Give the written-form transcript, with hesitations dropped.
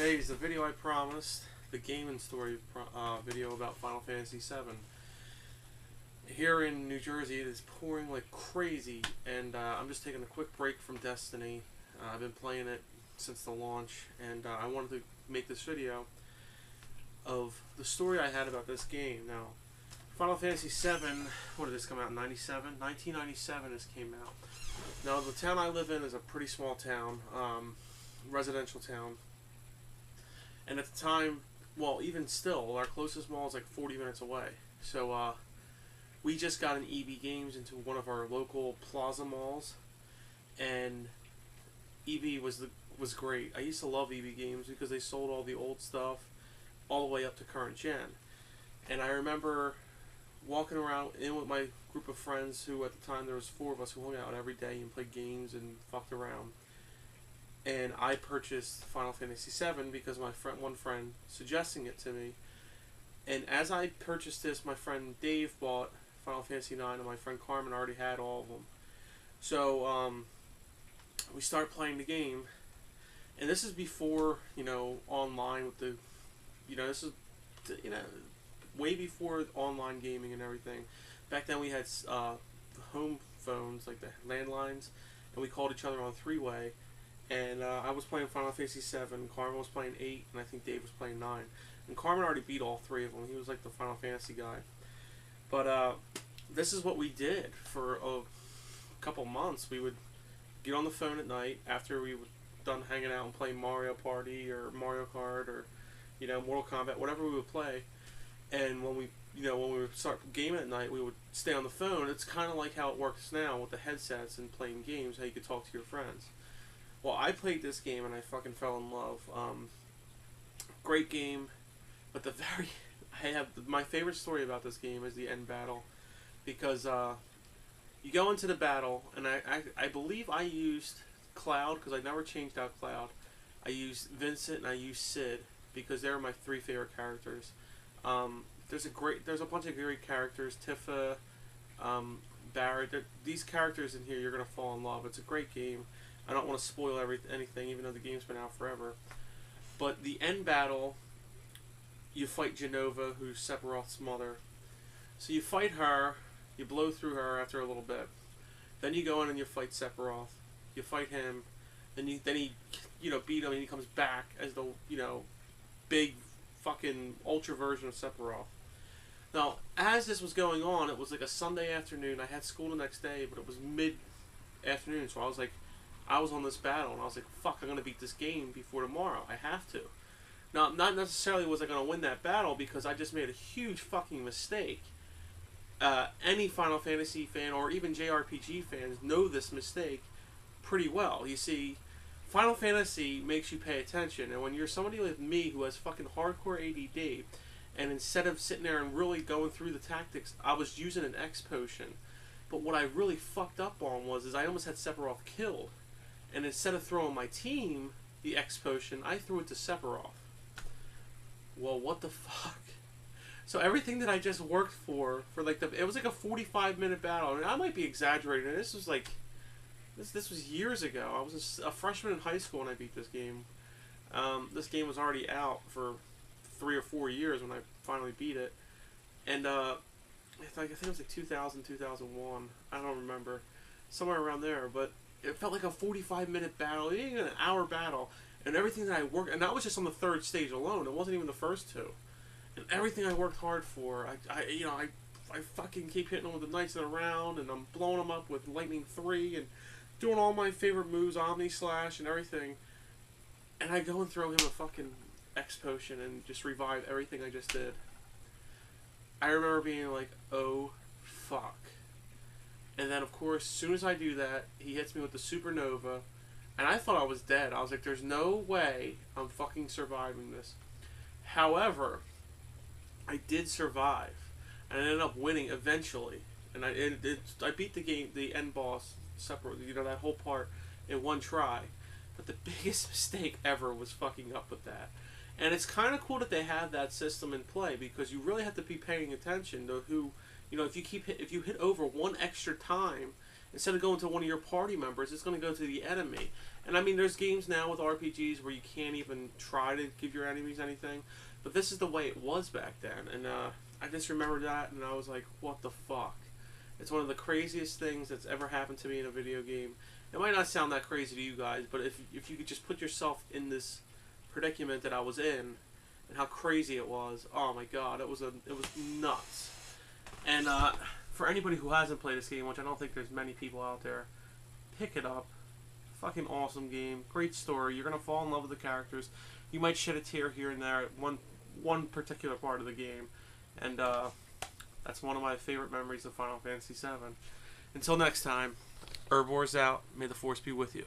Today is the video I promised, the Game and Story video about Final Fantasy VII. Here in New Jersey, it is pouring like crazy, and I'm just taking a quick break from Destiny. I've been playing it since the launch, and I wanted to make this video of the story I had about this game. Now, Final Fantasy VII, what did this come out in, 97? 1997 this came out. Now, the town I live in is a pretty small town, residential town. And at the time, well, even still, our closest mall is like 40 minutes away. So, we just got an EB Games into one of our local plaza malls, and EB was great. I used to love EB Games because they sold all the old stuff all the way up to current gen. And I remember walking around in with my group of friends who, at the time, there was 4 of us who hung out every day and played games and fucked around. And I purchased Final Fantasy VII because my one friend suggesting it to me. And as I purchased this, my friend Dave bought Final Fantasy IX, and my friend Carmen already had all of them. So we start playing the game, and this is before, online with the, this is, way before online gaming and everything. Back then we had home phones, like the landlines, and we called each other on three-way. And I was playing Final Fantasy VII, Carmen was playing 8, and I think Dave was playing 9. And Carmen already beat all 3 of them. He was like the Final Fantasy guy. But this is what we did for a couple months. We would get on the phone at night after we were done hanging out and playing Mario Party or Mario Kart or, Mortal Kombat, whatever we would play. And when we would start gaming at night, we would stay on the phone. It's kind of like how it works now with the headsets and playing games, how you could talk to your friends. Well, I played this game and I fucking fell in love. Great game, but my favorite story about this game is the end battle, because you go into the battle, and I believe I used Cloud because I never changed out Cloud. I used Vincent and I used Sid because they're my 3 favorite characters. There's a bunch of great characters, Tifa, Barret. These characters in here, you're gonna fall in love. It's a great game. I don't want to spoil anything, even though the game's been out forever. But the end battle, you fight Jenova, who's Sephiroth's mother. So you fight her, you blow through her after a little bit. Then you go in and you fight Sephiroth. You fight him, then he beat him, and he comes back as the big fucking ultra version of Sephiroth. Now, as this was going on, it was like a Sunday afternoon. I had school the next day, but it was mid-afternoon, so I was on this battle, and I was like, fuck, I'm going to beat this game before tomorrow. I have to. Now, not necessarily was I going to win that battle, because I just made a huge fucking mistake. Any Final Fantasy fan, or even JRPG fans, know this mistake pretty well. You see, Final Fantasy makes you pay attention, and when you're somebody like me who has fucking hardcore ADD, and instead of sitting there and really going through the tactics, I was using an X potion. But what I really fucked up on was I almost had Sephiroth killed. And instead of throwing my team the X potion, I threw it to Sephiroth. Well, what the fuck? So everything that I just worked for like it was like a 45-minute battle. I mean, I might be exaggerating. This was like, this was years ago. I was a freshman in high school when I beat this game. This game was already out for 3 or 4 years when I finally beat it. And I think it was like 2000, 2001. I don't remember. Somewhere around there, but it felt like a 45-minute battle, even an hour battle, and everything that I worked, and that was just on the 3rd stage alone. It wasn't even the first 2. And everything I worked hard for, I fucking keep hitting them with the Knights of the Round, and I'm blowing them up with Lightning 3, and doing all my favorite moves, Omni Slash and everything. And I go and throw him a fucking X potion and just revive everything I just did. I remember being like, oh, fuck. And then, of course, as soon as I do that, he hits me with the Supernova, and I thought I was dead. I was like, there's no way I'm fucking surviving this. However, I did survive, and I ended up winning eventually. And I beat the game, the end boss, separate, that whole part in one try. But the biggest mistake ever was fucking up with that. And it's kind of cool that they have that system in play, because you really have to be paying attention to who. If you hit over one extra time instead of going to one of your party members, it's going to go to the enemy. And I mean, there's games now with RPGs where you can't even try to give your enemies anything, but this is the way it was back then. And I just remember that, and I was like, what the fuck? It's one of the craziest things that's ever happened to me in a video game. It might not sound that crazy to you guys, but if you could just put yourself in this predicament that I was in, and how crazy it was, oh my god, it was nuts. And for anybody who hasn't played this game, which I don't think there's many people out there, pick it up. Fucking awesome game, great story. You're gonna fall in love with the characters. You might shed a tear here and there at one particular part of the game, and that's one of my favorite memories of Final Fantasy VII. Until next time, Urbor's out. May the Force be with you.